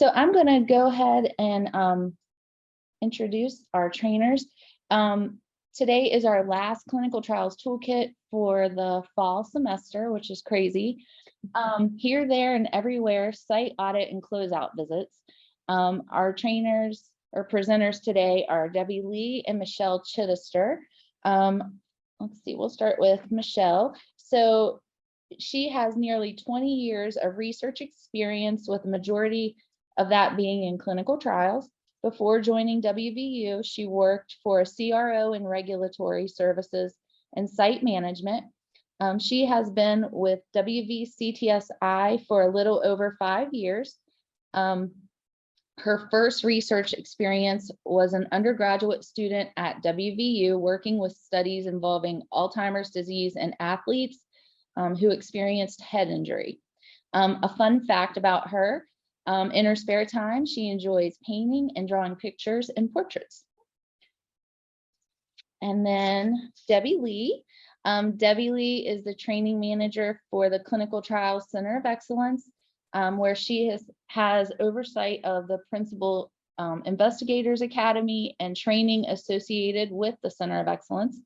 So I'm going to go ahead and introduce our trainers. Today is our last clinical trials toolkit for the fall semester, which is crazy. Here, there, and everywhere, site audit and closeout visits. Our trainers or presenters today are Debbie Lee and Michelle Chittister. Let's see, we'll start with Michelle. So she has nearly 20 years of research experience, with the majority of that being in clinical trials. Before joining WVU, she worked for a CRO in regulatory services and site management. She has been with WVCTSI for a little over 5 years. Her first research experience was an undergraduate student at WVU, working with studies involving Alzheimer's disease in athletes who experienced head injury. A fun fact about her: in her spare time, she enjoys painting and drawing pictures and portraits. And then Debbie Lee. Debbie Lee is the training manager for the Clinical Trials Center of Excellence, where she has oversight of the Principal Investigators Academy and training associated with the Center of Excellence.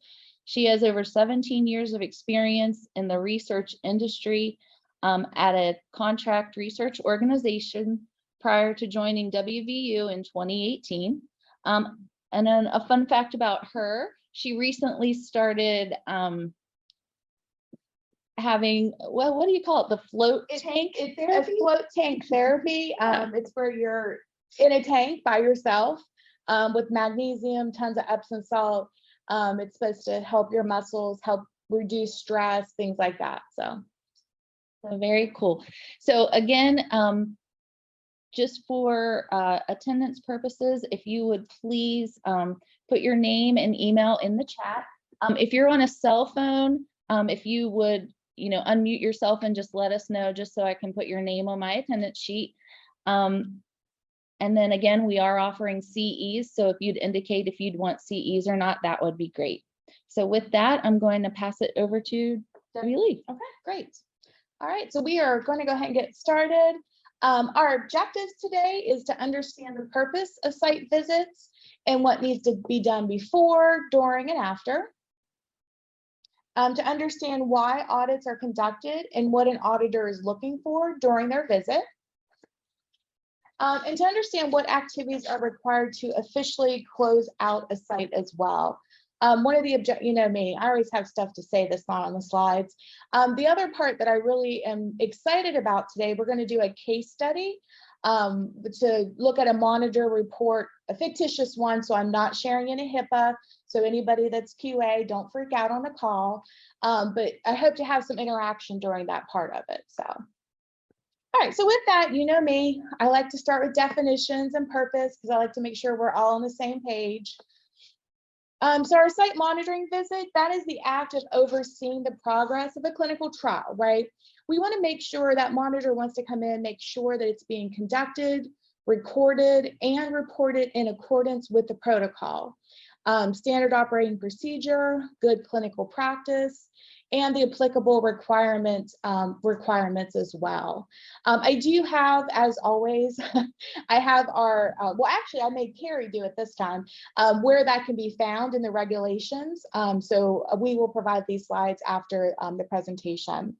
She has over 17 years of experience in the research industry at a contract research organization prior to joining WVU in 2018. And then a fun fact about her: she recently started having, well, what do you call it? The float tank therapy? A float tank therapy. It's where you're in a tank by yourself with magnesium, tons of Epsom salt. It's supposed to help your muscles, help reduce stress, things like that. So very cool. So again, just for attendance purposes, if you would please put your name and email in the chat. If you're on a cell phone, if you would, unmute yourself and just let us know, just so I can put your name on my attendance sheet. And then again, we are offering CEs. So if you'd indicate if you'd want CEs or not, that would be great. So with that, I'm going to pass it over to Debbie Lee. Okay, great. All right, so we are going to go ahead and get started. Our objectives today is to understand the purpose of site visits and what needs to be done before, during, and after. To understand why audits are conducted and what an auditor is looking for during their visit. And to understand what activities are required to officially close out a site as well. One of the objectives, me, I always have stuff to say that's not on the slides. The other part that I really am excited about today, we're going to do a case study to look at a monitor report, a fictitious one, so I'm not sharing any HIPAA. So anybody that's QA, don't freak out on the call. But I hope to have some interaction during that part of it. So, all right, so with that, me, I like to start with definitions and purpose because I like to make sure we're all on the same page. So our site monitoring visit, that is the act of overseeing the progress of a clinical trial, right? We want to make sure that monitor wants to come in, make sure that it's being conducted, recorded, and reported in accordance with the protocol. Standard operating procedure, good clinical practice, and the applicable requirements as well. I do have, as always, I have our, well, actually, I made Carrie do it this time, where that can be found in the regulations. So we will provide these slides after the presentation.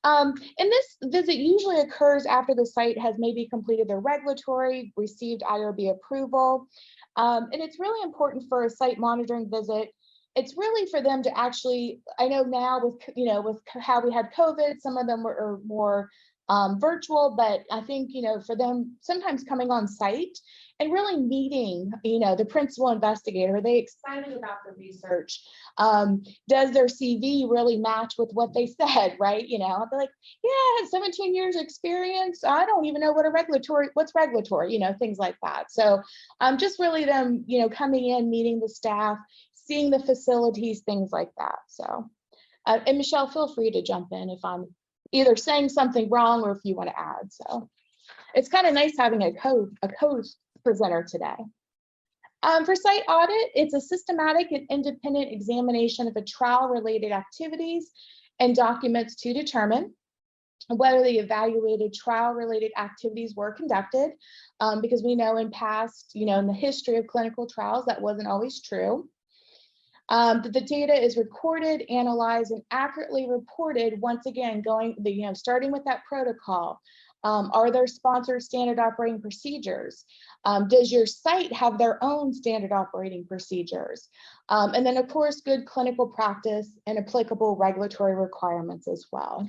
And this visit usually occurs after the site has maybe completed their regulatory, received IRB approval. And it's really important for a site monitoring visit. It's really for them to actually, I know now with, with how we had COVID, some of them were more virtual, but I think, for them sometimes coming on site and really meeting, the principal investigator. Are they excited about the research? Does their CV really match with what they said, right? I'll be like, yeah, I had 17 years experience. I don't even know what's regulatory, things like that. So just really them, coming in, meeting the staff, seeing the facilities, things like that. So, and Michelle, feel free to jump in if I'm either saying something wrong or if you want to add. So it's kind of nice having a co-presenter today. For site audit, it's a systematic and independent examination of the trial-related activities and documents to determine whether the evaluated trial-related activities were conducted, because we know in past, in the history of clinical trials, that wasn't always true. That the data is recorded, analyzed, and accurately reported. Once again, starting with that protocol. Are there sponsored standard operating procedures? Does your site have their own standard operating procedures? And then, of course, good clinical practice and applicable regulatory requirements as well.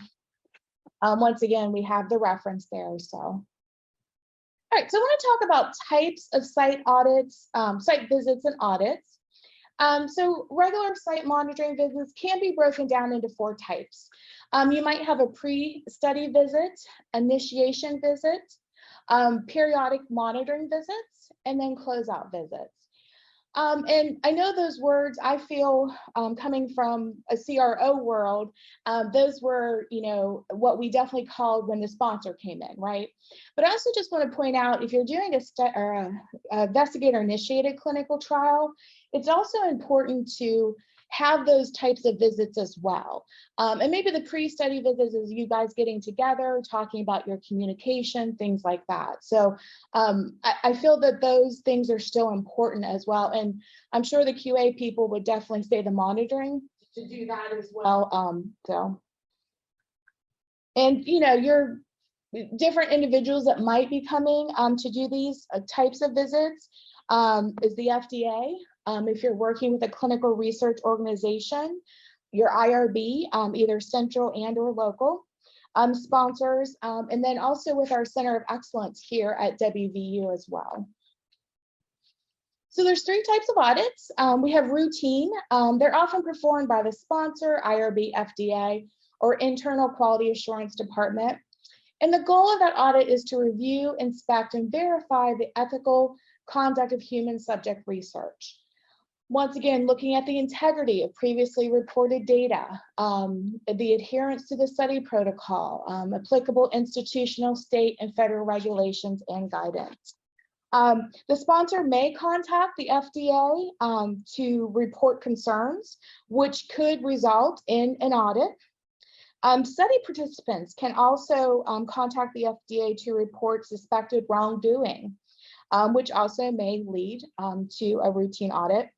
Once again, we have the reference there. So, all right, so I want to talk about types of site audits, site visits and audits. So regular site monitoring visits can be broken down into 4 types. You might have a pre-study visit, initiation visit, periodic monitoring visits, and then closeout visits. And I know those words, I feel coming from a CRO world, those were, what we definitely called when the sponsor came in, right? But I also just want to point out, if you're doing a investigator-initiated clinical trial, it's also important to have those types of visits as well. And maybe the pre-study visits is you guys getting together, talking about your communication, things like that. So I feel that those things are still important as well. And I'm sure the QA people would definitely say the monitoring to do that as well. And your different individuals that might be coming to do these types of visits is the FDA. If you're working with a clinical research organization, your IRB, either central and or local, sponsors, and then also with our Center of Excellence here at WVU as well. So there's 3 types of audits. We have routine. They're often performed by the sponsor, IRB, FDA, or internal quality assurance department. And the goal of that audit is to review, inspect, and verify the ethical conduct of human subject research. Once again, looking at the integrity of previously reported data, the adherence to the study protocol, applicable institutional, state, and federal regulations and guidance. The sponsor may contact the FDA to report concerns, which could result in an audit. Study participants can also contact the FDA to report suspected wrongdoing, which also may lead to a routine audit.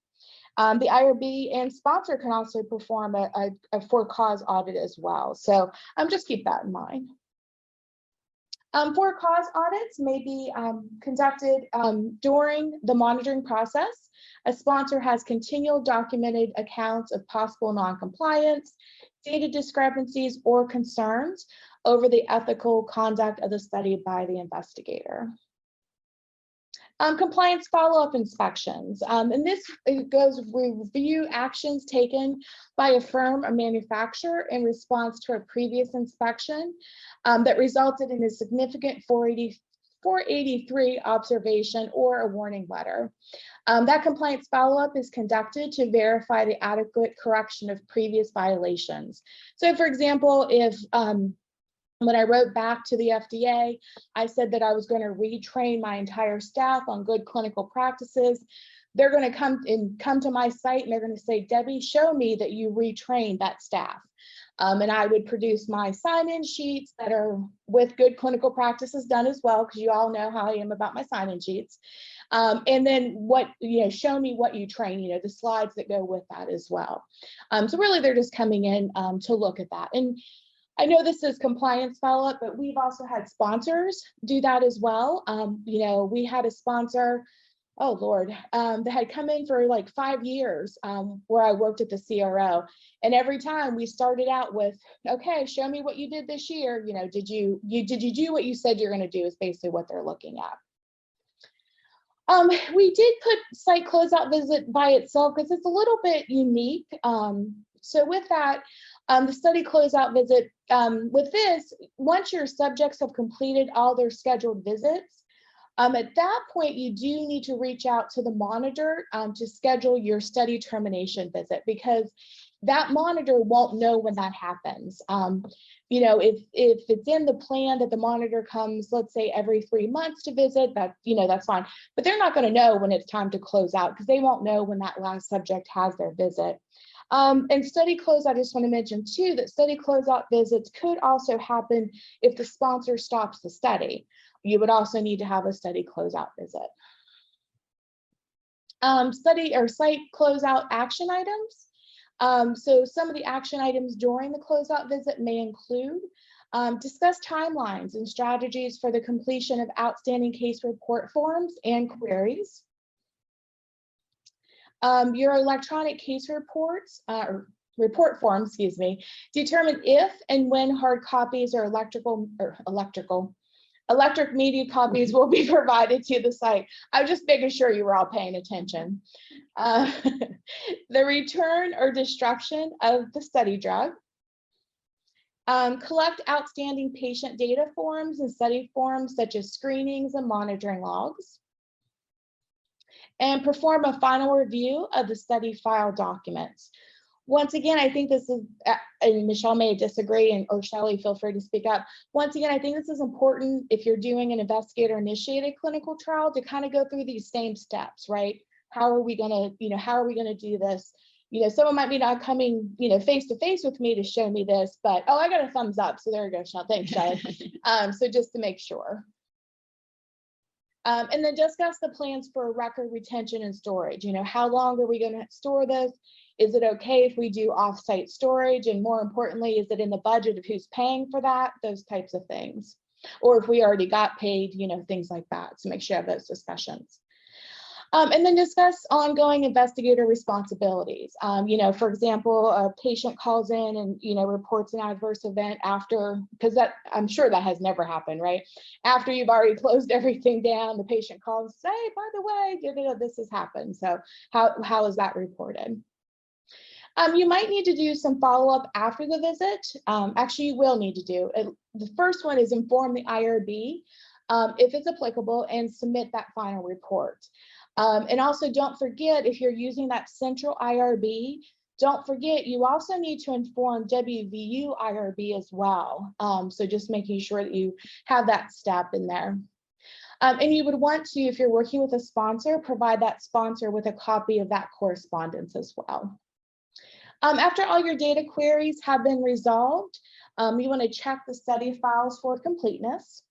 The IRB and sponsor can also perform a for-cause audit as well. So just keep that in mind. For-cause audits may be conducted during the monitoring process. A sponsor has continual documented accounts of possible non-compliance, data discrepancies, or concerns over the ethical conduct of the study by the investigator. Compliance follow-up inspections. And this goes review actions taken by a firm or manufacturer in response to a previous inspection that resulted in a significant 483 observation or a warning letter. That compliance follow-up is conducted to verify the adequate correction of previous violations. So for example, if when I wrote back to the FDA, I said that I was going to retrain my entire staff on good clinical practices. They're going to come to my site and they're going to say, Debbie, show me that you retrained that staff. And I would produce my sign-in sheets that are with good clinical practices done as well, because you all know how I am about my sign-in sheets. And then show me what you train, the slides that go with that as well. So really they're just coming in to look at that. And I know this is compliance follow-up, but we've also had sponsors do that as well. We had a sponsor, oh Lord, that had come in for like 5 years where I worked at the CRO. And every time we started out with, okay, show me what you did this year. Did you do what you said you're going to do is basically what they're looking at. We did put site closeout visit by itself because it's a little bit unique. So with that, the study closeout visit, with this, once your subjects have completed all their scheduled visits, at that point, you do need to reach out to the monitor to schedule your study termination visit, because that monitor won't know when that happens. If it's in the plan that the monitor comes, let's say every 3 months to visit, that's fine. But they're not going to know when it's time to close out, because they won't know when that last subject has their visit. And study closeout, I just want to mention too, that study closeout visits could also happen if the sponsor stops the study. You would also need to have a study closeout visit. Study or site closeout action items. So some of the action items during the closeout visit may include discuss timelines and strategies for the completion of outstanding case report forms and queries. Your electronic case reports, report forms, excuse me, determine if and when hard copies or electric media copies will be provided to the site. I'm just making sure you were all paying attention. The return or destruction of the study drug. Collect outstanding patient data forms and study forms such as screenings and monitoring logs. And perform a final review of the study file documents. Once again, I think this is, and Michelle may disagree, or Shelley, feel free to speak up. Once again, I think this is important if you're doing an investigator-initiated clinical trial to kind of go through these same steps, right? How are we gonna, how are we gonna do this? Someone might be not coming, face to face with me to show me this, but, oh, I got a thumbs up, so there you go, Shelley. Thanks, Shelley. So just to make sure. And then discuss the plans for record retention and storage. How long are we going to store this? Is it okay if we do offsite storage? And more importantly, is it in the budget of who's paying for that? Those types of things. Or if we already got paid, things like that. So make sure you have those discussions. And then discuss ongoing investigator responsibilities. For example, a patient calls in and, reports an adverse event after, because I'm sure that has never happened, right? After you've already closed everything down, the patient calls and says, hey, by the way, this has happened. So how is that reported? You might need to do some follow-up after the visit. Actually, you will need to do it. The first one is inform the IRB if it's applicable and submit that final report. And also don't forget, if you're using that central IRB, don't forget you also need to inform WVU IRB as well. So just making sure that you have that step in there. And you would want to, if you're working with a sponsor, provide that sponsor with a copy of that correspondence as well. After all your data queries have been resolved, you want to check the study files for completeness.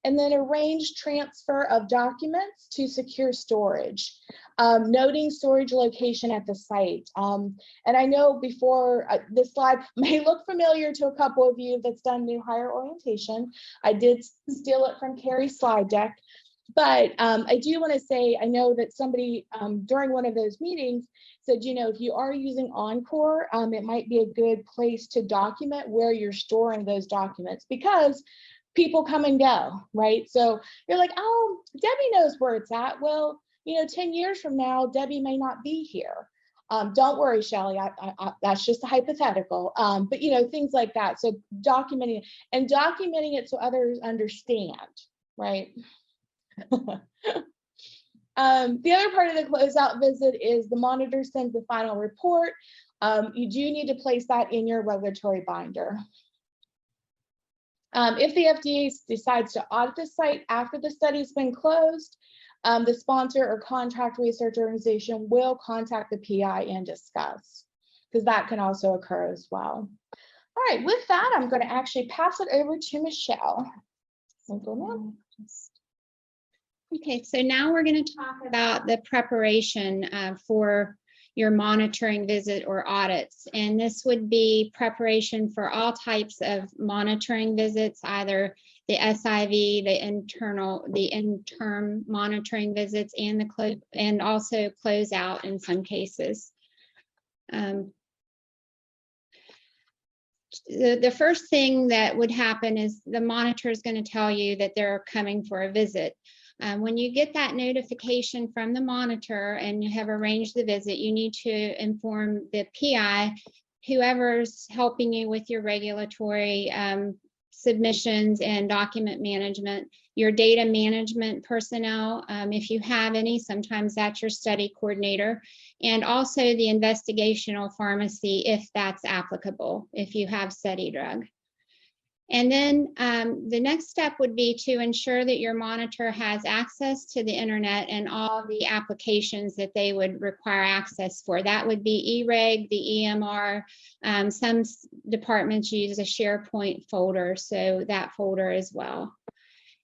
And then arrange transfer of documents to secure storage, noting storage location at the site. And I know before this slide may look familiar to a couple of you that's done new hire orientation. I did steal it from Carrie's slide deck, but I do want to say, I know that somebody during one of those meetings said, if you are using Encore, it might be a good place to document where you're storing those documents, because people come and go, right? So you're like, oh, Debbie knows where it's at. Well, 10 years from now, Debbie may not be here. Don't worry, Shelley, that's just a hypothetical. But things like that. So documenting it so others understand, right? The other part of the closeout visit is the monitor sends the final report. You do need to place that in your regulatory binder. If the FDA decides to audit the site after the study's been closed, the sponsor or contract research organization will contact the PI and discuss, because that can also occur as well. All right, with that, I'm going to actually pass it over to Michelle. Okay, so now we're going to talk about the preparation for your monitoring visit or audits. And this would be preparation for all types of monitoring visits, either the SIV, the interim monitoring visits, and also close out in some cases. The first thing that would happen is the monitor is going to tell you that they're coming for a visit. When you get that notification from the monitor and you have arranged the visit, you need to inform the PI, whoever's helping you with your regulatory submissions and document management, your data management personnel, if you have any, sometimes that's your study coordinator, and also the investigational pharmacy, if that's applicable, if you have study drug. And then the next step would be to ensure that your monitor has access to the internet and all the applications that they would require access for. That would be eReg, the EMR. Some departments use a SharePoint folder, so that folder as well.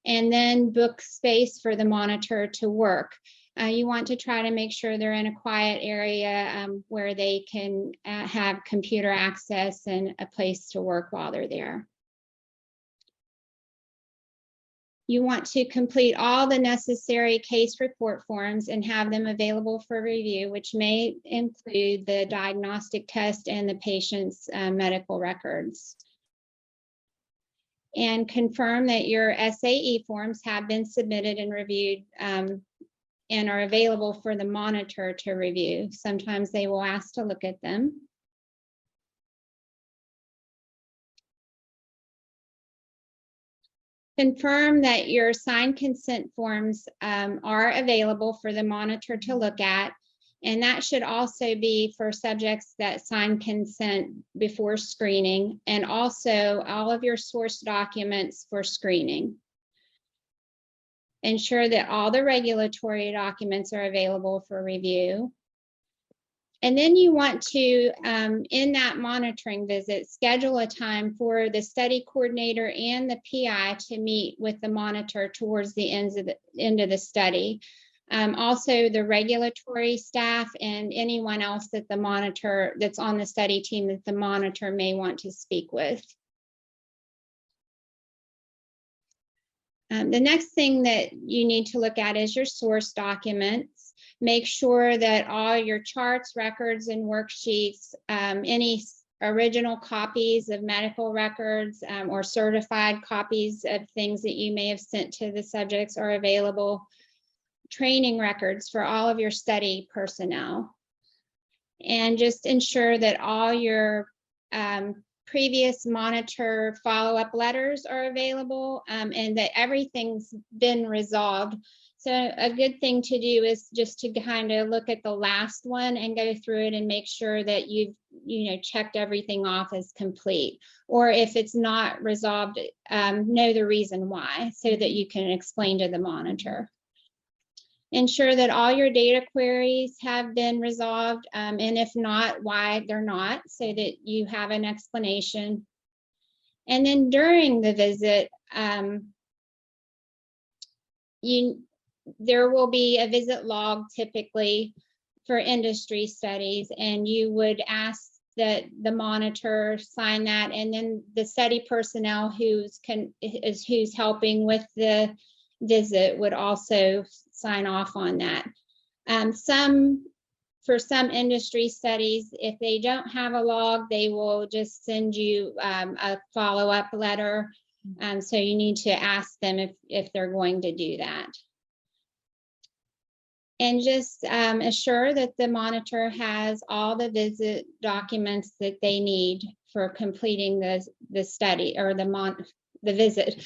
And then book space for the monitor to work. You want to try to make sure they're in a quiet area where they can have computer access and a place to work while they're there. You want to complete all the necessary case report forms and have them available for review, which may include the diagnostic test and the patient's medical records. And confirm that your SAE forms have been submitted and reviewed and are available for the monitor to review. Sometimes they will ask to look at them. Confirm that your signed consent forms are available for the monitor to look at. And that should also be for subjects that sign consent before screening, and also all of your source documents for screening. Ensure that all the regulatory documents are available for review. And then you want to, in that monitoring visit, schedule a time for the study coordinator and the PI to meet with the monitor towards the end of the study. Also, the regulatory staff and anyone else that the monitor that's on the study team that the monitor may want to speak with. The next thing that you need to look at is your source documents. Make sure that all your charts, records, and worksheets, any original copies of medical records or certified copies of things that you may have sent to the subjects are available. Training records for all of your study personnel. And just ensure that all your previous monitor follow-up letters are available and that everything's been resolved. So a good thing to do is just to kind of look at the last one and go through it and make sure that you've checked everything off as complete. Or if it's not resolved, know the reason why so that you can explain to the monitor. Ensure that all your data queries have been resolved, and if not, why they're not, so that you have an explanation. And then during the visit, there will be a visit log typically for industry studies, and you would ask that the monitor sign that, and then the study personnel who's helping with the visit would also sign off on that. For some industry studies, if they don't have a log, they will just send you a follow-up letter. So you need to ask them if they're going to do that. And just assure that the monitor has all the visit documents that they need for completing the study or the visit.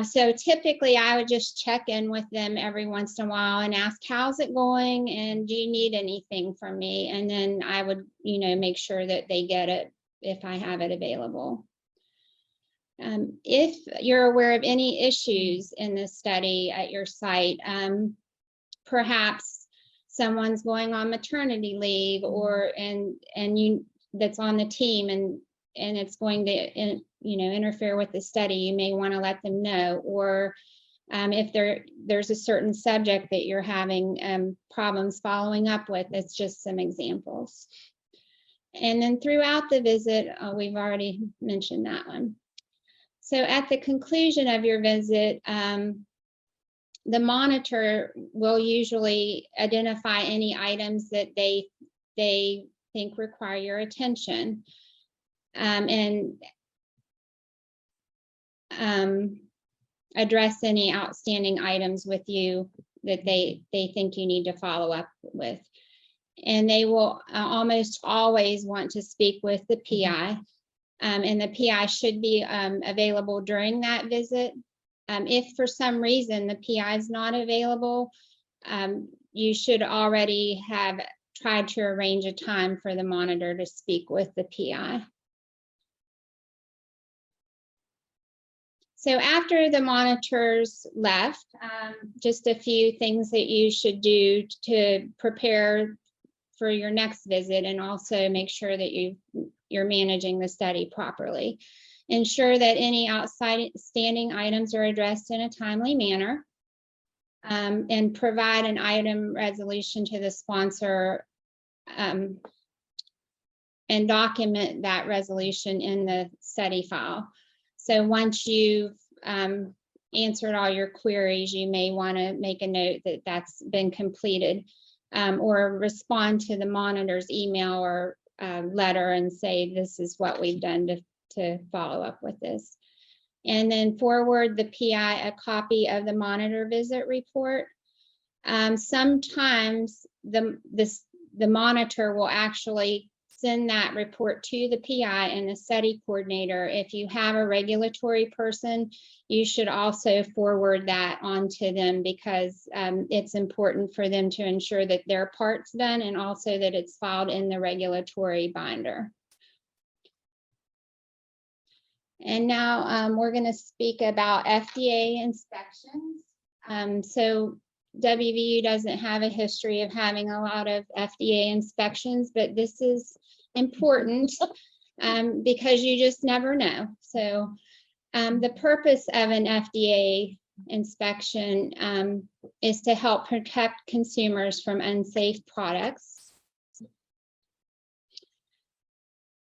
So typically I would just check in with them every once in a while and ask, how's it going? And do you need anything from me? And then I would, make sure that they get it if I have it available. If you're aware of any issues in the study at your site, perhaps someone's going on maternity leave or that's on the team and it's going to interfere with the study, you may want to let them know. Or if there's a certain subject that you're having problems following up with, it's just some examples. And then throughout the visit, we've already mentioned that one. So at the conclusion of your visit, the monitor will usually identify any items that they think require your attention. And address any outstanding items with you that they think you need to follow up with. And they will almost always want to speak with the PI, and the PI should be available during that visit. If for some reason the PI is not available, you should already have tried to arrange a time for the monitor to speak with the PI. So after the monitors left, just a few things that you should do to prepare for your next visit, and also make sure that you're managing the study properly. Ensure that any outside standing items are addressed in a timely manner, and provide an item resolution to the sponsor, and document that resolution in the study file. So once you've answered all your queries, you may want to make a note that that's been completed, or respond to the monitor's email or letter and say, this is what we've done to follow up with this. And then forward the PI a copy of the monitor visit report. Sometimes the monitor will actually send that report to the PI and the study coordinator. If you have a regulatory person, you should also forward that on to them, because it's important for them to ensure that their part's done, and also that it's filed in the regulatory binder. And now we're going to speak about FDA inspections. So WVU doesn't have a history of having a lot of FDA inspections, but this is important because you just never know. So the purpose of an FDA inspection is to help protect consumers from unsafe products.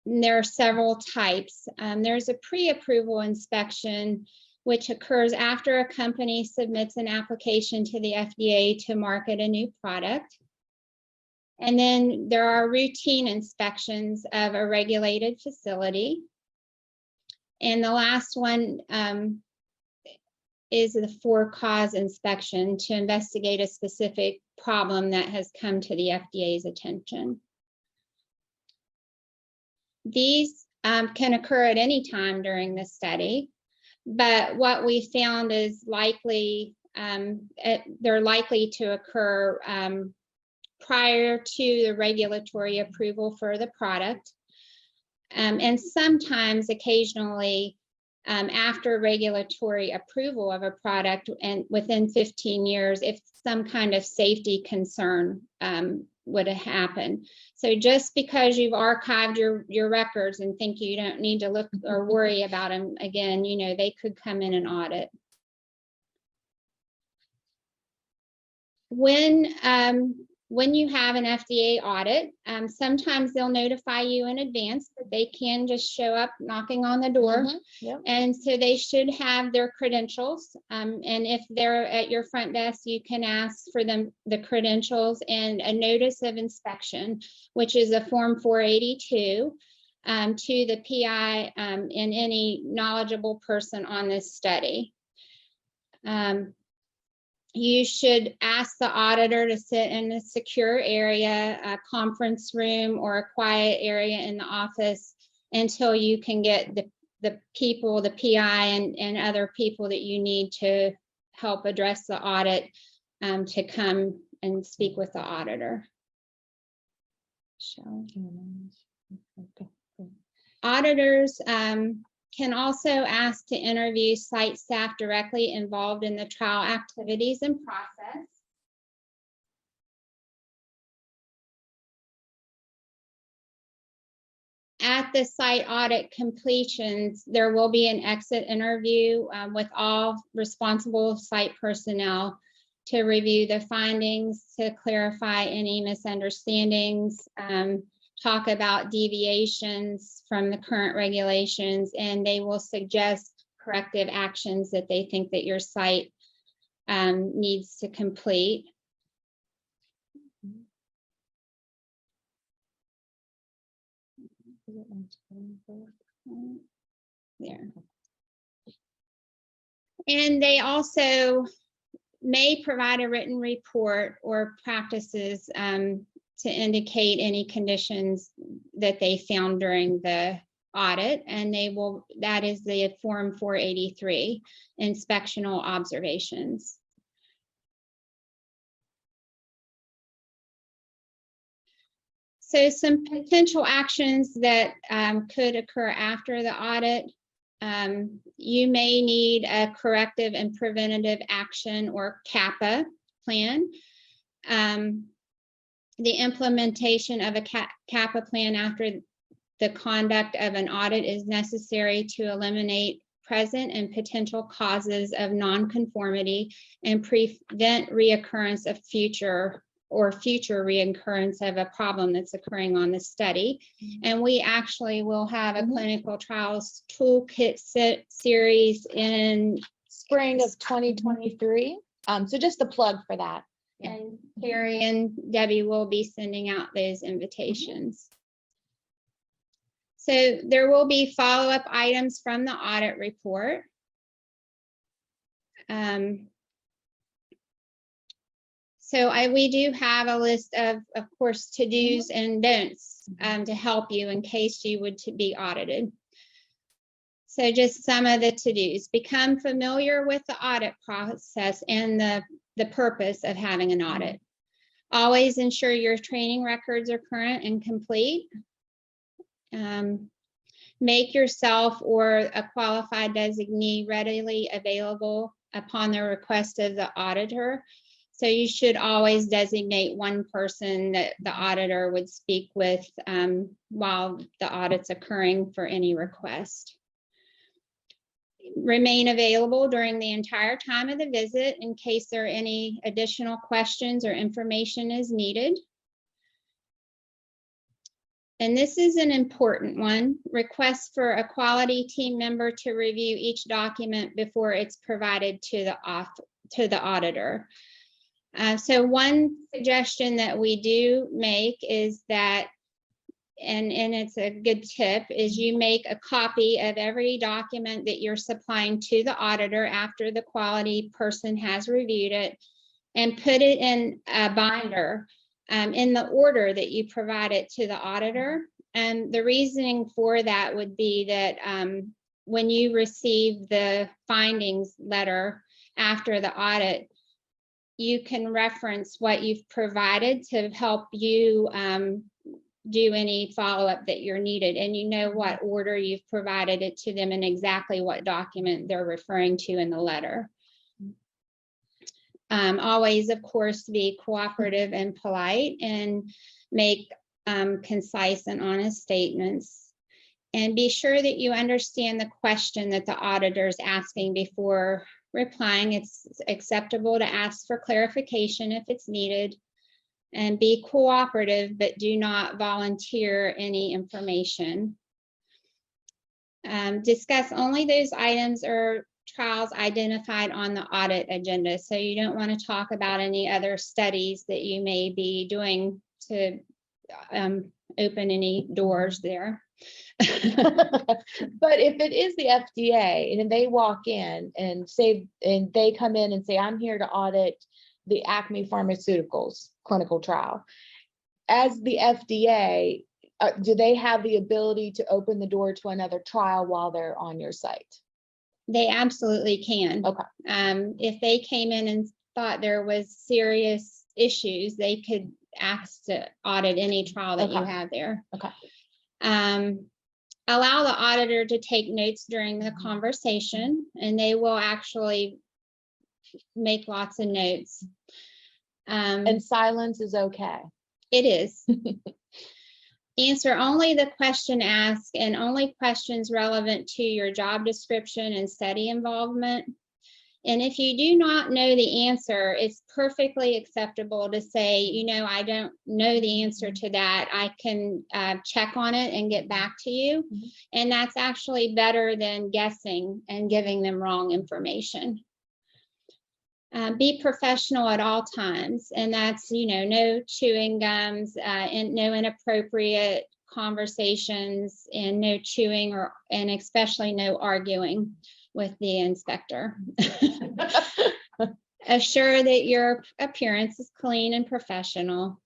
And there are several types. There's a pre-approval inspection, which occurs after a company submits an application to the FDA to market a new product. And then there are routine inspections of a regulated facility. And the last one is the for-cause inspection, to investigate a specific problem that has come to the FDA's attention. These can occur at any time during the study, but what we found is likely, they're likely to occur prior to the regulatory approval for the product, and sometimes occasionally after regulatory approval of a product, and within 15 years if some kind of safety concern would happen. So just because you've archived your records and think you don't need to look or worry about them again, you know, they could come in and audit. When you have an FDA audit, sometimes they'll notify you in advance, but they can just show up knocking on the door. Yep. And so they should have their credentials. And if they're at your front desk, you can ask for them the credentials and a notice of inspection, which is a Form 482, to the PI and any knowledgeable person on this study. You should ask the auditor to sit in a secure area, a conference room, or a quiet area in the office until you can get the people, the PI and other people that you need to help address the audit to come and speak with the auditor. Auditors can also ask to interview site staff directly involved in the trial activities and process. At the site audit completions, there will be an exit interview with all responsible site personnel to review the findings, to clarify any misunderstandings, talk about deviations from the current regulations, and they will suggest corrective actions that they think that your site needs to complete. There. And they also may provide a written report or practices to indicate any conditions that they found during the audit, and that is the Form 483, inspectional observations. So some potential actions that could occur after the audit. You may need a corrective and preventative action or CAPA plan. The implementation of a CAPA plan after the conduct of an audit is necessary to eliminate present and potential causes of nonconformity and prevent reoccurrence of future reoccurrence of a problem that's occurring on the study. And we actually will have a clinical trials toolkit series in Spring of 2023. So just a plug for that. and Carrie and Debbie will be sending out those invitations. So there will be follow-up items from the audit report. So we do have a list of course, to-dos and don'ts to help you in case you would be audited. So just some of the to-dos: become familiar with the audit process and the purpose of having an audit. Always ensure your training records are current and complete. Make yourself or a qualified designee readily available upon the request of the auditor. So you should always designate one person that the auditor would speak with while the audit's occurring for any request. Remain available during the entire time of the visit in case there are any additional questions or information is needed. And this is an important one: request for a quality team member to review each document before it's provided to the auditor. So one suggestion that we do make is that, and it's a good tip, is you make a copy of every document that you're supplying to the auditor after the quality person has reviewed it, and put it in a binder in the order that you provide it to the auditor. And the reasoning for that would be that when you receive the findings letter after the audit, you can reference what you've provided to help you do any follow-up that you're needed, and you know what order you've provided it to them and exactly what document they're referring to in the letter. Always, of course, be cooperative and polite, and make concise and honest statements. And be sure that you understand the question that the auditor is asking before replying. It's acceptable to ask for clarification if it's needed. And be cooperative, but do not volunteer any information. Discuss only those items or trials identified on the audit agenda. So you don't want to talk about any other studies that you may be doing to open any doors there. But if it is the FDA and they walk in and they come in and say, I'm here to audit the Acme Pharmaceuticals clinical trial, as the FDA, do they have the ability to open the door to another trial while they're on your site? They absolutely can. Okay. If they came in and thought there was serious issues, they could ask to audit any trial that you have there. Okay. Allow the auditor to take notes during the conversation, and they will actually make lots of notes. And silence is okay. It is. Answer only the question asked and only questions relevant to your job description and study involvement. And if you do not know the answer, it's perfectly acceptable to say, you know, I don't know the answer to that. I can check on it and get back to you. Mm-hmm. And that's actually better than guessing and giving them wrong information. Be professional at all times. And that's, you know, no chewing gums and no inappropriate conversations, and no chewing and especially no arguing with the inspector. Assure that your appearance is clean and professional.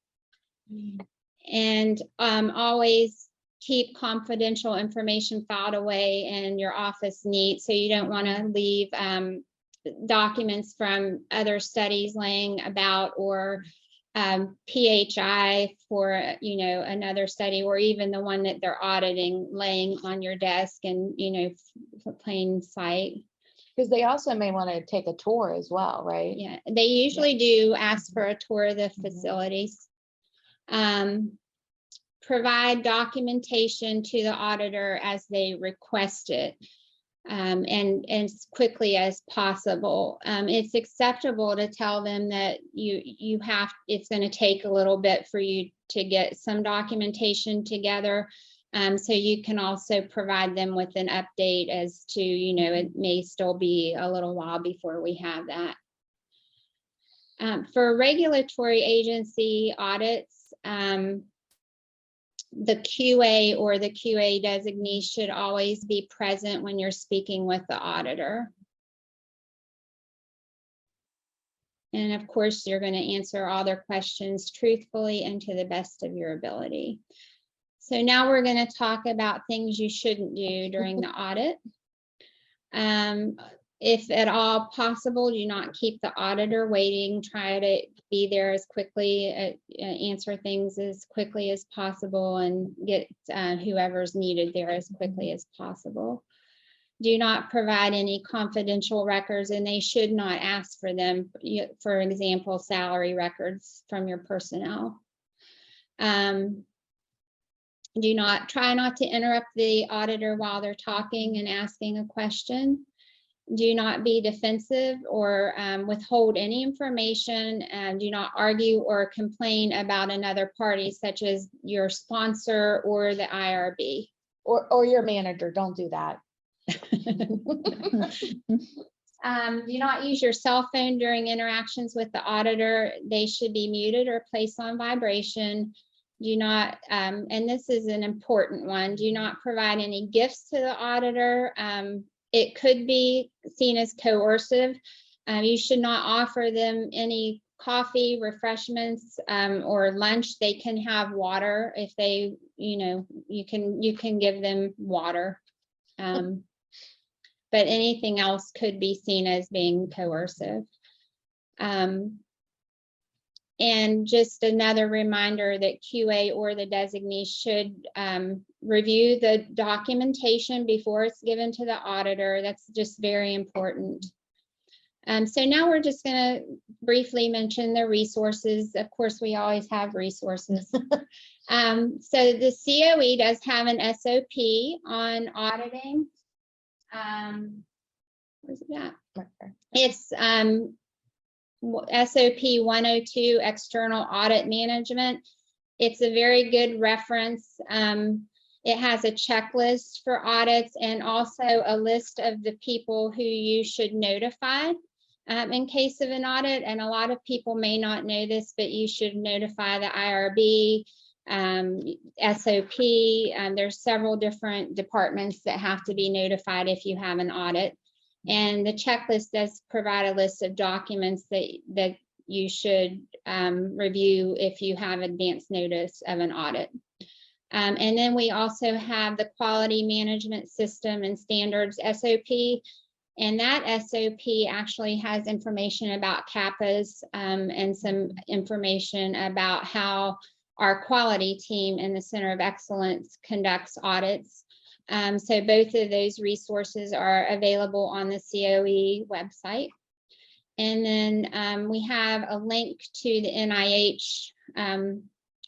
And always keep confidential information filed away in your office neat, so you don't want to leave documents from other studies laying about, or PHI for, you know, another study, or even the one that they're auditing laying on your desk and, you know, for plain sight. Because they also may want to take a tour as well, right? Yeah, they usually do ask for a tour of the Mhm. facilities. Provide documentation to the auditor as they request it, and as quickly as possible. It's acceptable to tell them that it's going to take a little bit for you to get some documentation together. So you can also provide them with an update as to, you know, it may still be a little while before we have that. For regulatory agency audits, the QA or the QA designee should always be present when you're speaking with the auditor. And of course, you're going to answer all their questions truthfully and to the best of your ability. So now we're going to talk about things you shouldn't do during the audit. If at all possible, do not keep the auditor waiting. Try to be there as quickly, answer things as quickly as possible, and get whoever's needed there as quickly as possible. Do not provide any confidential records, and they should not ask for them. For example, salary records from your personnel. Try not to interrupt the auditor while they're talking and asking a question. Do not be defensive or withhold any information, and do not argue or complain about another party, such as your sponsor or the IRB. Or your manager, don't do that. Do not use your cell phone during interactions with the auditor. They should be muted or placed on vibration. Do not, and this is an important one, do not provide any gifts to the auditor. It could be seen as coercive. You should not offer them any coffee, refreshments, or lunch. They can have water if they, you know, you can give them water. But anything else could be seen as being coercive. And just another reminder that QA or the designee should review the documentation before it's given to the auditor. That's just very important. So now we're just going to briefly mention the resources. Of course, we always have resources. So the COE does have an SOP on auditing. Where's it at? It's SOP 102, External Audit Management. It's a very good reference. It has a checklist for audits and also a list of the people who you should notify in case of an audit. And a lot of people may not know this, but you should notify the IRB, SOP. There's several different departments that have to be notified if you have an audit. And the checklist does provide a list of documents that you should review if you have advance notice of an audit. And then we also have the Quality Management System and Standards SOP. And that SOP actually has information about CAPAs and some information about how our quality team in the Center of Excellence conducts audits. So both of those resources are available on the COE website. And then we have a link to the NIH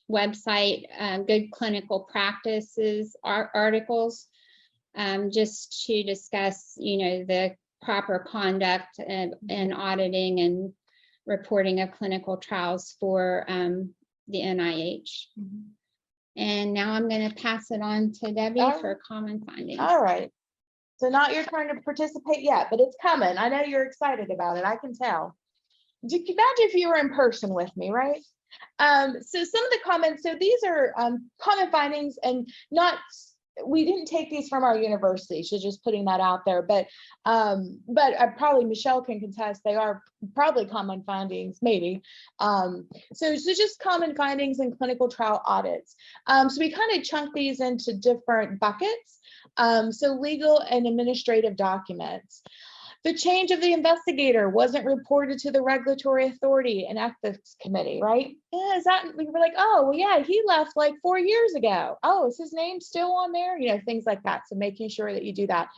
website, Good Clinical Practices articles, just to discuss, you know, the proper conduct in auditing and reporting of clinical trials for the NIH. Mm-hmm. And now I'm going to pass it on to Debbie for common findings. All right. So not your turn to participate yet, but it's coming. I know you're excited about it. I can tell. Imagine if you were in person with me, right? So some of the comments, so these are common findings, and we didn't take these from our university, so just putting that out there, but probably Michelle can contest, they are probably common findings, maybe. So just common findings in clinical trial audits. So we kind of chunk these into different buckets. So legal and administrative documents. The change of the investigator wasn't reported to the regulatory authority and ethics committee, right? Yeah, is that, we were like, oh, well, yeah, he left like 4 years ago. Oh, is his name still on there? You know, things like that. So making sure that you do that.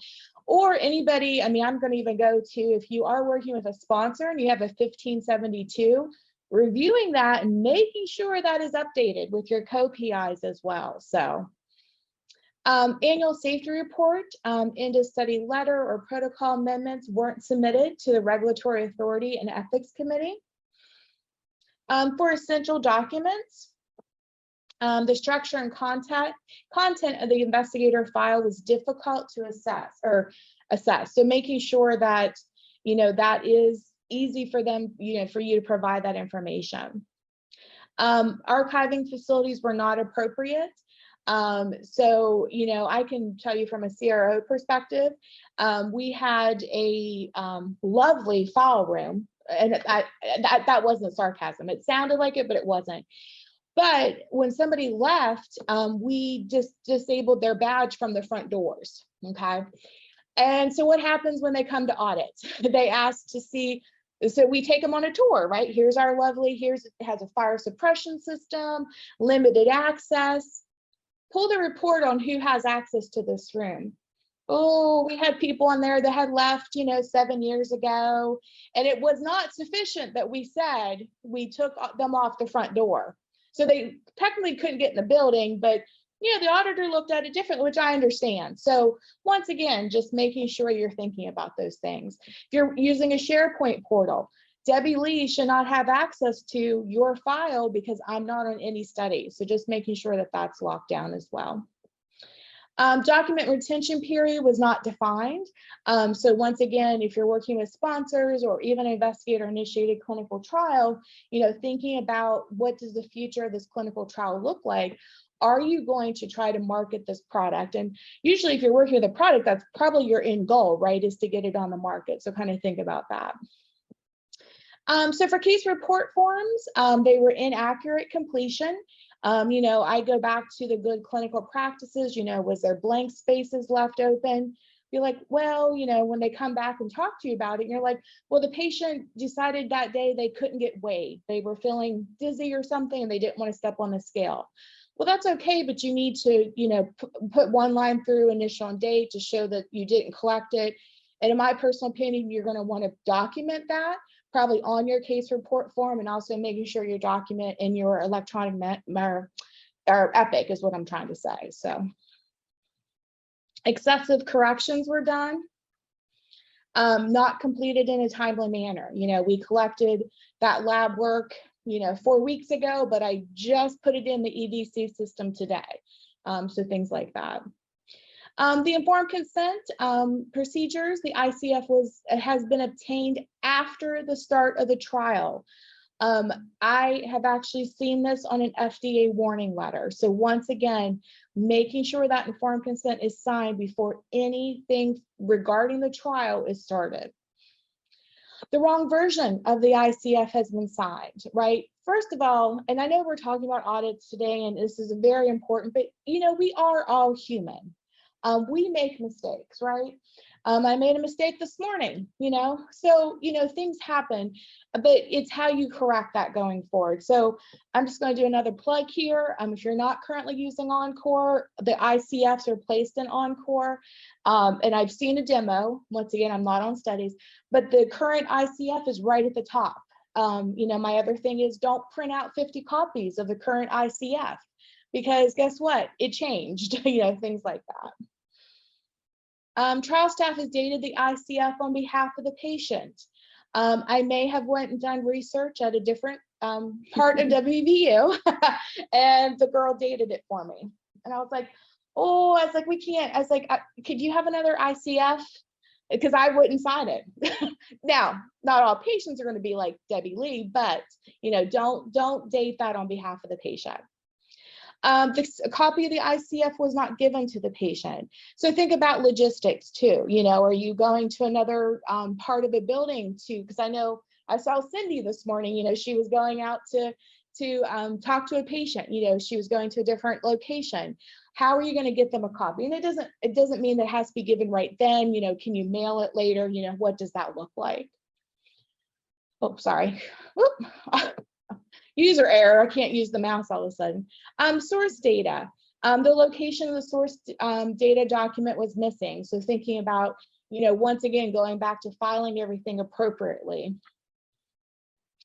Or anybody, I mean, I'm going to even go to, if you are working with a sponsor and you have a 1572, reviewing that and making sure that is updated with your co-PIs as well. So annual safety report, end of study letter or protocol amendments weren't submitted to the regulatory authority and ethics committee. For essential documents, the structure and content of the investigator file was difficult to assess. So making sure that, you know, that is easy for them, you know, for you to provide that information. Archiving facilities were not appropriate. So, you know, I can tell you from a CRO perspective, we had a lovely file room, and that wasn't sarcasm. It sounded like it, but it wasn't. But when somebody left, we just disabled their badge from the front doors, okay? And so what happens when they come to audit? They ask to see, so we take them on a tour, right? Here's our lovely, it has a fire suppression system, limited access. Pull the report on who has access to this room. Oh, we had people on there that had left, you know, 7 years ago, and it was not sufficient that we said we took them off the front door. So they technically couldn't get in the building, but you know, the auditor looked at it differently, which I understand. So once again, just making sure you're thinking about those things. If you're using a SharePoint portal, Debbie Lee should not have access to your file because I'm not on any study. So just making sure that that's locked down as well. Document retention period was not defined. So once again, if you're working with sponsors or even investigator initiated clinical trial, you know, thinking about what does the future of this clinical trial look like? Are you going to try to market this product? And usually if you're working with a product, that's probably your end goal, right? Is to get it on the market. So kind of think about that. So for case report forms, they were inaccurate completion. You know, I go back to the good clinical practices, you know, was there blank spaces left open? You're like, well, you know, when they come back and talk to you about it, you're like, well, the patient decided that day they couldn't get weighed. They were feeling dizzy or something and they didn't want to step on the scale. Well, that's okay, but you need to, you know, put one line through initial and date to show that you didn't collect it. And in my personal opinion, you're going to want to document that probably on your case report form, and also making sure you document in your electronic or Epic is what I'm trying to say. So excessive corrections were done, not completed in a timely manner. You know, we collected that lab work, you know, 4 weeks ago, but I just put it in the EDC system today. So things like that. The informed consent procedures, the ICF has been obtained after the start of the trial. I have actually seen this on an FDA warning letter. So once again, making sure that informed consent is signed before anything regarding the trial is started. The wrong version of the ICF has been signed, right? First of all, and I know we're talking about audits today, and this is very important, but you know, we are all human. We make mistakes, right? I made a mistake this morning, you know, so, you know, things happen, but it's how you correct that going forward. So I'm just going to do another plug here. If you're not currently using Encore, the ICFs are placed in Encore. And I've seen a demo. Once again, I'm not on studies, but the current ICF is right at the top. You know, my other thing is don't print out 50 copies of the current ICF, because guess what? It changed, you know, things like that. Trial staff has dated the ICF on behalf of the patient. I may have went and done research at a different part of WVU and the girl dated it for me. And I was like, oh, I was like, we can't. I was like, could you have another ICF? Because I wouldn't sign it. Now, not all patients are going to be like Debbie Lee, but you know, don't date that on behalf of the patient. A copy of the ICF was not given to the patient. So think about logistics too. You know, are you going to another part of the building because I know I saw Cindy this morning, you know, she was going out to to talk to a patient. You know, she was going to a different location. How are you going to get them a copy? And it doesn't mean that it has to be given right then. You know, can you mail it later? You know, what does that look like? Oh, sorry. Whoop. User error. I can't use the mouse all of a sudden. Source data. The location of the source data document was missing. So thinking about, you know, once again, going back to filing everything appropriately.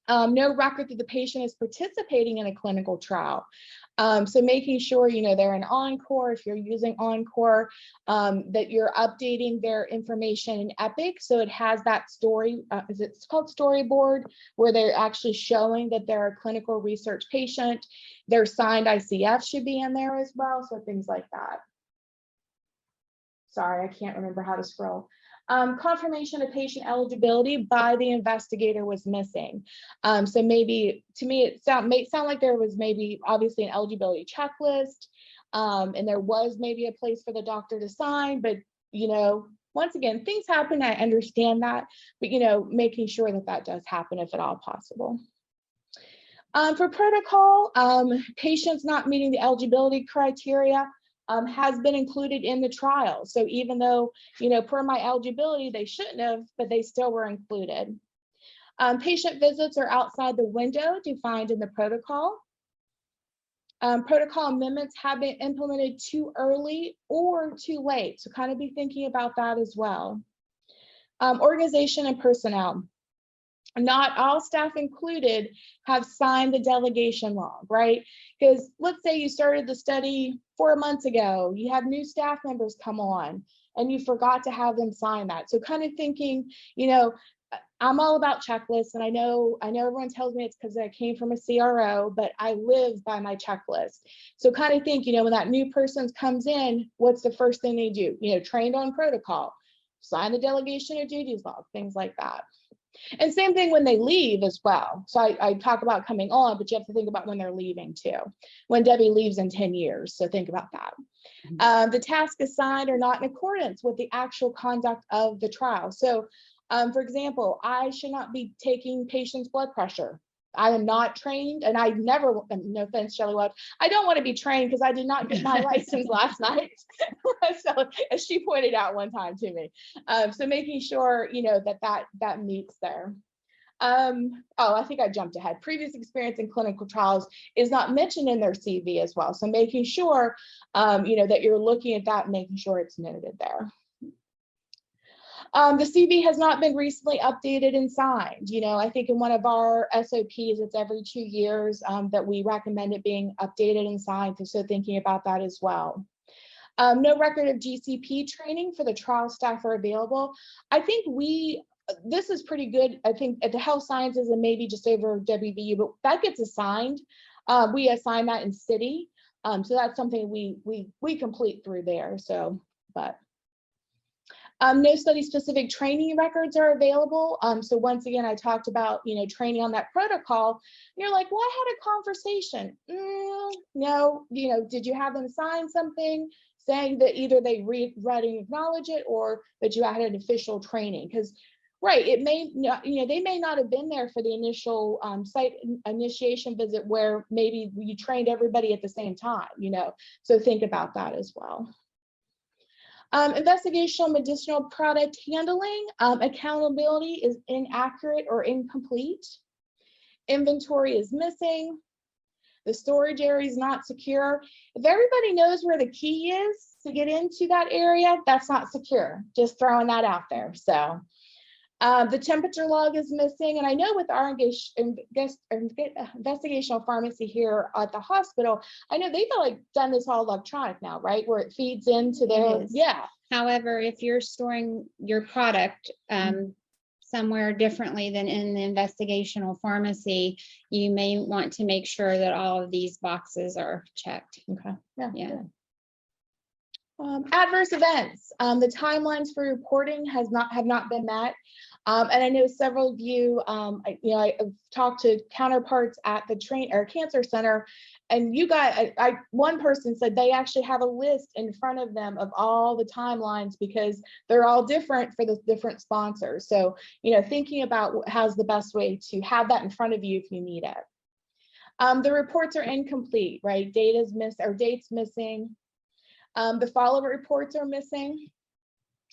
No record that the patient is participating in a clinical trial. So making sure, you know, they're in Encore, if you're using Encore, that you're updating their information in Epic. So it has that story, it's called storyboard, where they're actually showing that they're a clinical research patient. Their signed ICF should be in there as well. So things like that. Sorry, I can't remember how to scroll. Confirmation of patient eligibility by the investigator was missing. So maybe, to me, it may sound like there was maybe obviously an eligibility checklist, and there was maybe a place for the doctor to sign, but, you know, once again, things happen, I understand that, but, you know, making sure that that does happen if at all possible. For protocol, patients not meeting the eligibility criteria has been included in the trial. So even though, you know, per my eligibility, they shouldn't have, but they still were included. Patient visits are outside the window defined in the protocol. Protocol amendments have been implemented too early or too late. So kind of be thinking about that as well. Organization and personnel. Not all staff included have signed the delegation log, right? Because let's say you started the study 4 months ago, you have new staff members come on and you forgot to have them sign that. So kind of thinking, you know, I'm all about checklists, and I know everyone tells me it's because I came from a CRO, but I live by my checklist. So kind of think, you know, when that new person comes in, what's the first thing they do? You know, trained on protocol, sign the delegation of duties log, things like that. And same thing when they leave as well. So I talk about coming on, but you have to think about when they're leaving too. When Debbie leaves in 10 years, so think about that. The tasks assigned are not in accordance with the actual conduct of the trial. So for example, I should not be taking patients' blood pressure. I am not trained, and I never, no offense, Shelley Welch, I don't want to be trained because I did not get my license last night. So as she pointed out one time to me. So making sure, you know, that meets there. Oh, I think I jumped ahead. Previous experience in clinical trials is not mentioned in their CV as well. So making sure, you know, that you're looking at that and making sure it's noted there. The CV has not been recently updated and signed. You know, I think in one of our SOPs, it's every 2 years that we recommend it being updated and signed. So thinking about that as well. No record of GCP training for the trial staff are available. I think this is pretty good. I think at the health sciences and maybe just over WVU, but that gets assigned. We assign that in city. So that's something we complete through there. So, but. No study specific training records are available. So once again, I talked about, you know, training on that protocol. And you're like, well, I had a conversation. No, you know, did you have them sign something saying that either they read and acknowledge it or that you had an official training? Because, right, it may not, you know, they may not have been there for the initial site initiation visit where maybe you trained everybody at the same time, you know, so think about that as well. Investigational medicinal product handling, accountability is inaccurate or incomplete. Inventory is missing. The storage area is not secure. If everybody knows where the key is to get into that area, that's not secure. Just throwing that out there. So the temperature log is missing. And I know with our investigational pharmacy here at the hospital, I know they've like done this all electronic now, right? Where it feeds into their, yeah. However, if you're storing your product somewhere differently than in the investigational pharmacy, you may want to make sure that all of these boxes are checked. Okay. Yeah. Adverse events. The timelines for reporting have not been met. And I know several of you, I've talked to counterparts at the cancer center, and you guys, one person said they actually have a list in front of them of all the timelines because they're all different for the different sponsors. So, you know, thinking about how's the best way to have that in front of you if you need it. The reports are incomplete, right? Data's missed or dates missing. The follow-up reports are missing.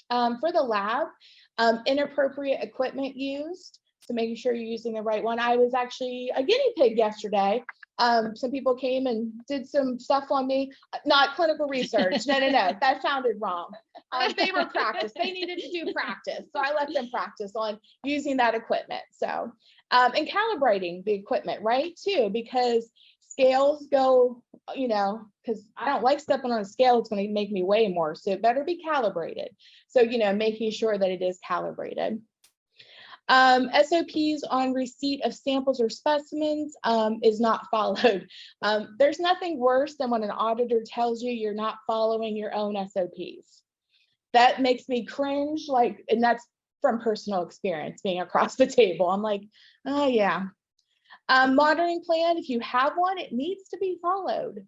For the lab, inappropriate equipment used. So making sure you're using the right one. I was actually a guinea pig yesterday. Some people came and did some stuff on me, not clinical research. No, that sounded wrong. They were practice. They needed to do practice. So I let them practice on using that equipment. So, and calibrating the equipment, right, too, because scales go, because I don't like stepping on a scale. It's going to make me weigh more. So it better be calibrated. So, making sure that it is calibrated. SOPs on receipt of samples or specimens is not followed. There's nothing worse than when an auditor tells you you're not following your own SOPs. That makes me cringe, and that's from personal experience being across the table. I'm like, oh yeah. Monitoring plan, if you have one, it needs to be followed.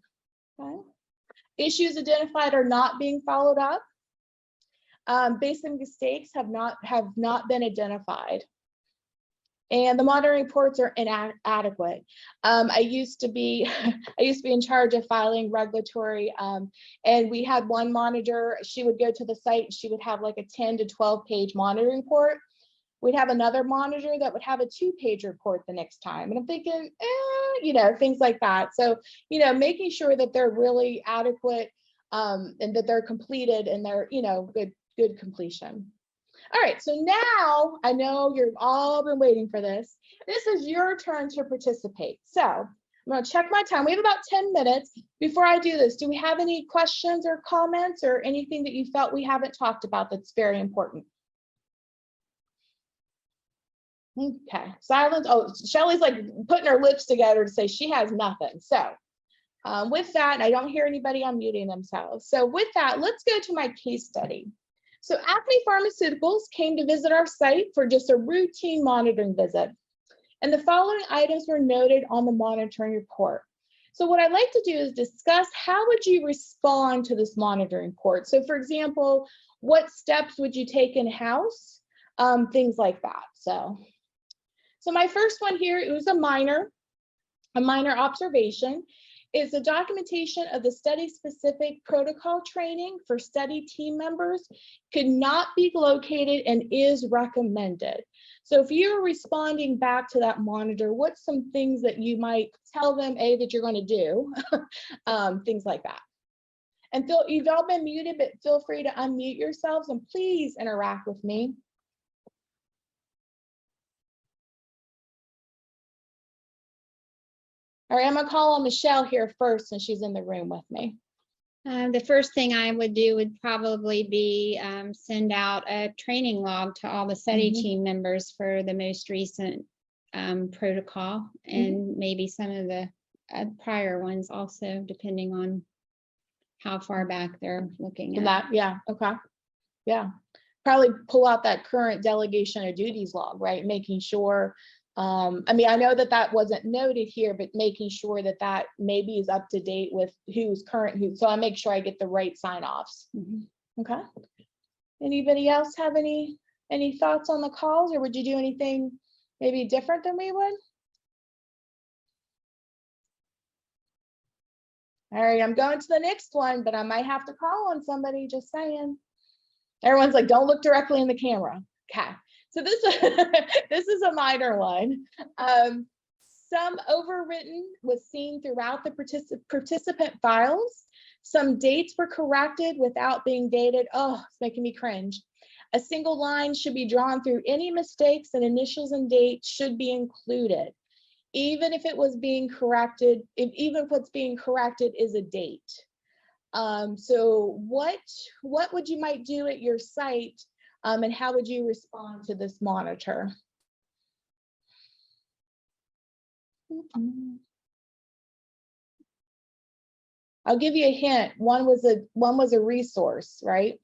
Okay. Issues identified are not being followed up. Basic mistakes have not been identified. And the monitoring reports are inadequate. I used to be in charge of filing regulatory, and we had one monitor. She would go to the site and she would have like a 10 to 12 page monitoring report. We'd have another monitor that would have a 2-page report the next time. And I'm thinking, things like that. So, making sure that they're really adequate and that they're completed and they're, good completion. All right, so now I know you've all been waiting for this. This is your turn to participate. So I'm going to check my time. We have about 10 minutes. Before I do this, do we have any questions or comments or anything that you felt we haven't talked about that's very important? Okay, silence. Oh, Shelly's like putting her lips together to say she has nothing. So with that, and I don't hear anybody unmuting themselves. So with that, let's go to my case study. So Acme Pharmaceuticals came to visit our site for just a routine monitoring visit. And the following items were noted on the monitoring report. So what I'd like to do is discuss how would you respond to this monitoring report? So for example, what steps would you take in-house? Things like that. So my first one here, it was a minor observation. Is the documentation of the study-specific protocol training for study team members could not be located and is recommended. So if you're responding back to that monitor, what's some things that you might tell them, that you're going to do, things like that. And you've all been muted, but feel free to unmute yourselves and please interact with me. All right, I'm gonna call on Michelle here first since she's in the room with me. The first thing I would do would probably be send out a training log to all the study team members for the most recent protocol and maybe some of the prior ones also, depending on how far back they're looking at. That, yeah, okay. Yeah, probably pull out that current delegation of duties log, right? Making sure, I mean, I know that wasn't noted here, but making sure that maybe is up to date with who's current, so I make sure I get the right sign-offs. Okay. Anybody else have any thoughts on the calls, or would you do anything maybe different than we would? All right, I'm going to the next one, but I might have to call on somebody, just saying. Everyone's like, don't look directly in the camera. Okay. So this is a minor one. Some overwritten was seen throughout the participant files. Some dates were corrected without being dated. Oh, it's making me cringe. A single line should be drawn through any mistakes, and initials and dates should be included. Even if it was being corrected, even if what's being corrected is a date. So what would you might do at your site, and how would you respond to this monitor? I'll give you a hint. One was a resource, right?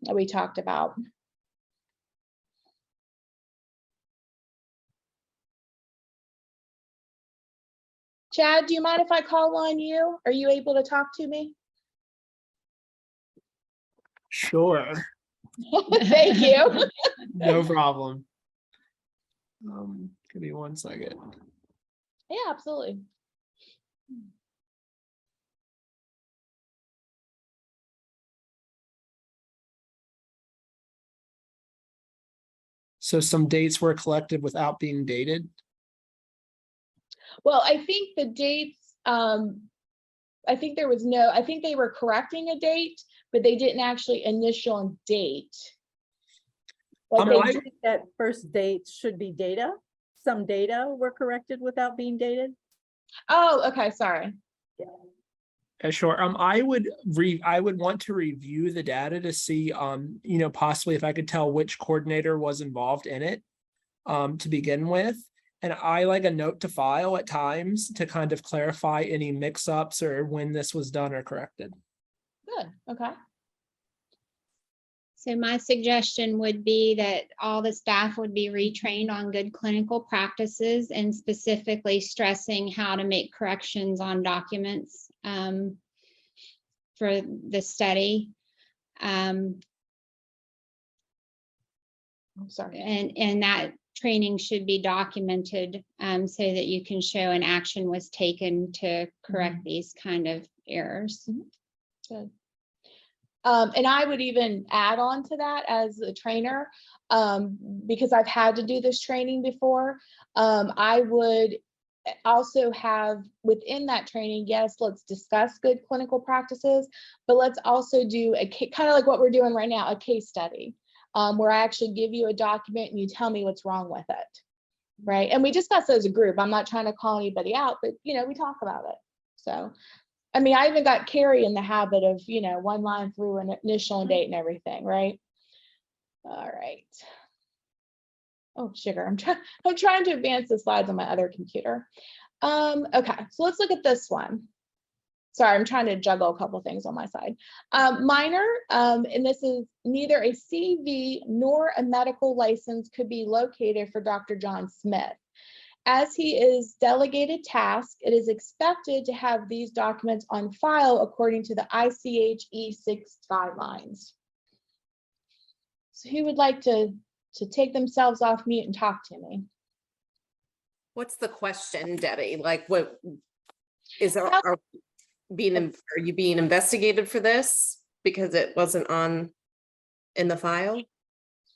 That we talked about. Chad, do you mind if I call on you? Are you able to talk to me? Sure. Thank you. No problem. Give me 1 second. Yeah, absolutely. So some dates were collected without being dated. Well, I think the dates, I think there was no, I think they were correcting a date, but they didn't actually initial a date. Like they I did- That first date should be data. Some data were corrected without being dated. Oh, okay, sorry. Sure. I would want to review the data to see, possibly if I could tell which coordinator was involved in it, to begin with. And I like a note to file at times to kind of clarify any mix-ups or when this was done or corrected. Good, okay. So my suggestion would be that all the staff would be retrained on good clinical practices and specifically stressing how to make corrections on documents for the study. I'm sorry. And that training should be documented so that you can show an action was taken to correct these kind of errors. Good. And I would even add on to that as a trainer, because I've had to do this training before. I would also have within that training, yes, let's discuss good clinical practices, but let's also do a kind of like what we're doing right now, a case study, where I actually give you a document and you tell me what's wrong with it, right? And we discuss as a group. I'm not trying to call anybody out, but we talk about it. So. I mean, I even got Carrie in the habit of, one line through an initial and date and everything, right? All right. Oh, sugar. I'm trying to advance the slides on my other computer. Okay, so let's look at this one. Sorry, I'm trying to juggle a couple things on my side. Minor, and this is neither a CV nor a medical license could be located for Dr. John Smith. As he is delegated task, it is expected to have these documents on file according to the ICH E6 guidelines. So who would like to take themselves off mute and talk to me? What's the question, Debbie? Like, what is are you being investigated for this because it wasn't in the file?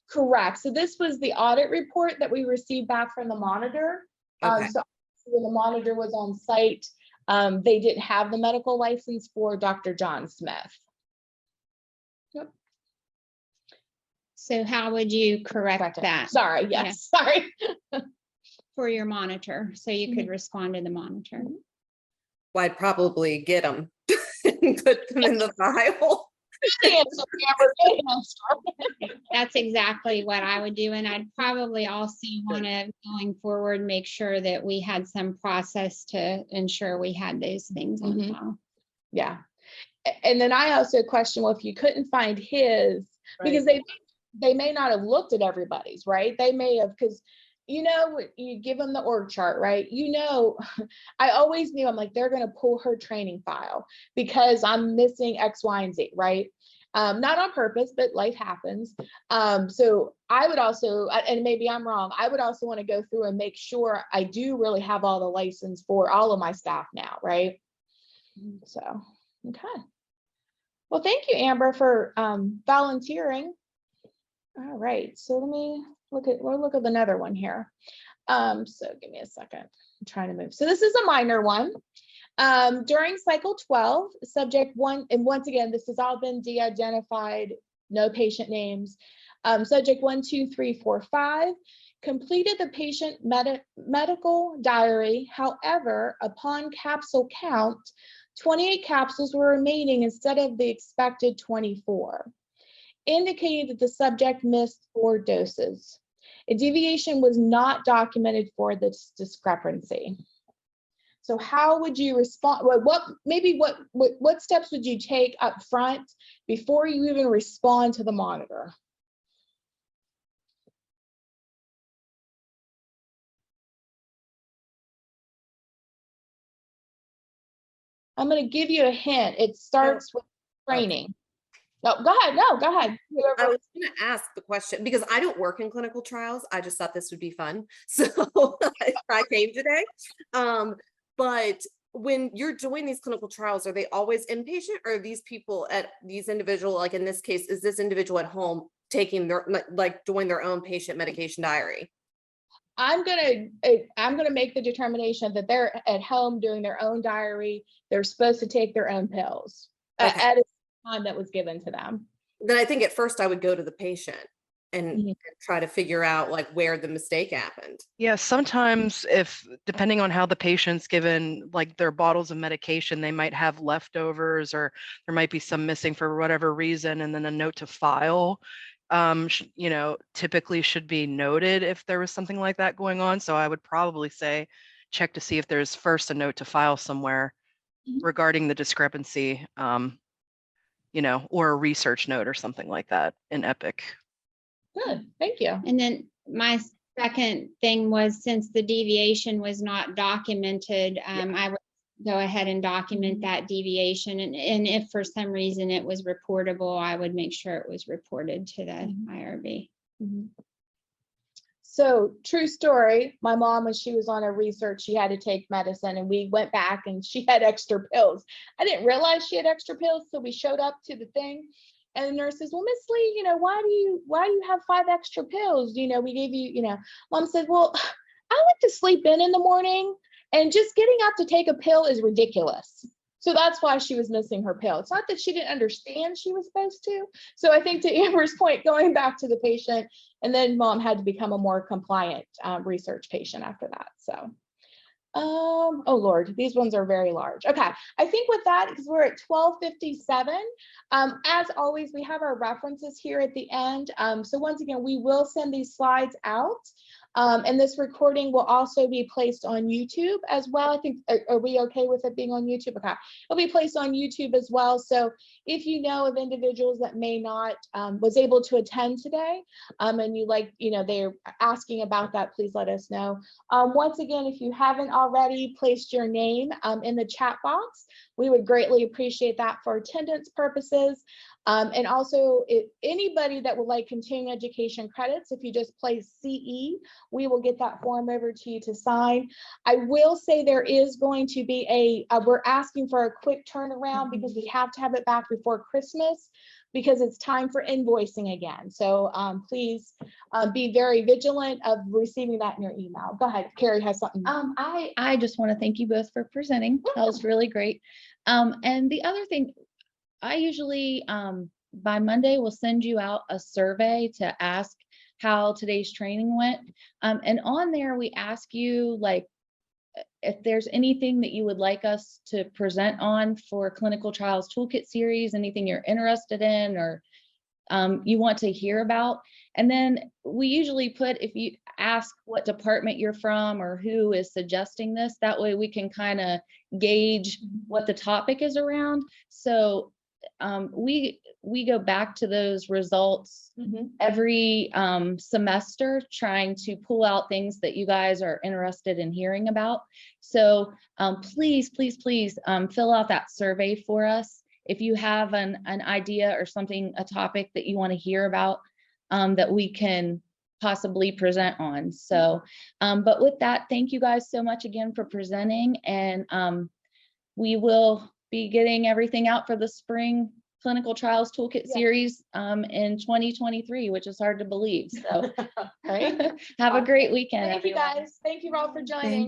Correct. So this was the audit report that we received back from the monitor. Okay. So when the monitor was on site, they didn't have the medical license for Dr. John Smith. Yep. So how would you correct that Sorry, yes, sorry. for your monitor? So you could respond to the monitor. Well, I'd probably get them and put them in the file. That's exactly what I would do. And I'd probably also want to, going forward, make sure that we had some process to ensure we had those things on file. Yeah. And then I also question, well, if you couldn't find his, because they may not have looked at everybody's, right? They may have, because you give them the org chart, right? I always knew, I'm like, they're going to pull her training file because I'm missing X, Y, and Z, right? Not on purpose, but life happens. So I would also, and maybe I'm wrong, I would also want to go through and make sure I do really have all the license for all of my staff now, right? So, okay. Well, thank you, Amber, for volunteering. All right, so we'll look at another one here. So give me a second. I'm trying to move. So this is a minor one. During cycle 12, subject 1, and once again, this has all been de-identified, no patient names. Subject 1, 2, 3, 4, 5 completed the patient medical diary. However, upon capsule count, 28 capsules were remaining instead of the expected 24. Indicating that the subject missed 4 doses. A deviation was not documented for this discrepancy. So how would you respond? What steps would you take up front before you even respond to the monitor? I'm going to give you a hint. It starts with training. No, go ahead. No, go ahead. I Whoever- was gonna ask the question because I don't work in clinical trials. I just thought this would be fun. So I came today. But when you're doing these clinical trials, are they always inpatient or are these people at these individual, like in this case, is this individual at home taking their, like doing their own patient medication diary? I'm gonna make the determination that they're at home doing their own diary. They're supposed to take their own pills Okay. at a time that was given to them. Then I think at first I would go to the patient and Mhm. try to figure out like where the mistake happened. Yeah, sometimes depending on how the patient's given, like their bottles of medication, they might have leftovers or there might be some missing for whatever reason, and then a note to file, typically should be noted if there was something like that going on. So I would probably say, check to see if there's first a note to file somewhere Mhm. regarding the discrepancy, or a research note or something like that in Epic. Good, thank you. And then my second thing was, since the deviation was not documented, I would go ahead and document that deviation. And if for some reason it was reportable, I would make sure it was reported to the IRB. So true story, my mom, when she was on her research, she had to take medicine and we went back and she had extra pills. I didn't realize she had extra pills, so we showed up to the thing and the nurse says, well, Miss Lee, why do you have 5 extra pills? We gave you, Mom said, well, I like to sleep in the morning and just getting up to take a pill is ridiculous. So that's why she was missing her pill. It's not that she didn't understand she was supposed to. So I think to Amber's point, going back to the patient, and then Mom had to become a more compliant research patient after that. So, oh Lord, these ones are very large. Okay, I think with that, because we're at 12:57, as always, we have our references here at the end. So once again, we will send these slides out. And this recording will also be placed on YouTube as well. I think, are we okay with it being on YouTube? Okay, it'll be placed on YouTube as well. So if you know of individuals that may not was able to attend today, and they're asking about that, please let us know. Once again, if you haven't already placed your name in the chat box, we would greatly appreciate that for attendance purposes. And also, if anybody that would like continuing education credits, if you just place CE, we will get that form over to you to sign. I will say there is going to be we're asking for a quick turnaround because we have to have it back before Christmas because it's time for invoicing again. So please be very vigilant of receiving that in your email. Go ahead, Carrie has something. I just want to thank you both for presenting. That was really great. And the other thing, I usually by Monday will send you out a survey to ask how today's training went. And on there, we ask you if there's anything that you would like us to present on for Clinical Trials Toolkit series, anything you're interested in or you want to hear about. And then we usually put, if you ask what department you're from or who is suggesting this, that way we can kind of gauge what the topic is around. So we go back to those results every semester, trying to pull out things that you guys are interested in hearing about. So please fill out that survey for us. If you have an idea or something, a topic that you want to hear about that we can possibly present on. So, but with that, thank you guys so much again for presenting, and we will be getting everything out for the spring Clinical Trials Toolkit series in 2023, which is hard to believe. So, Right. have a great weekend, Thank you everyone. guys. Thank you all for joining.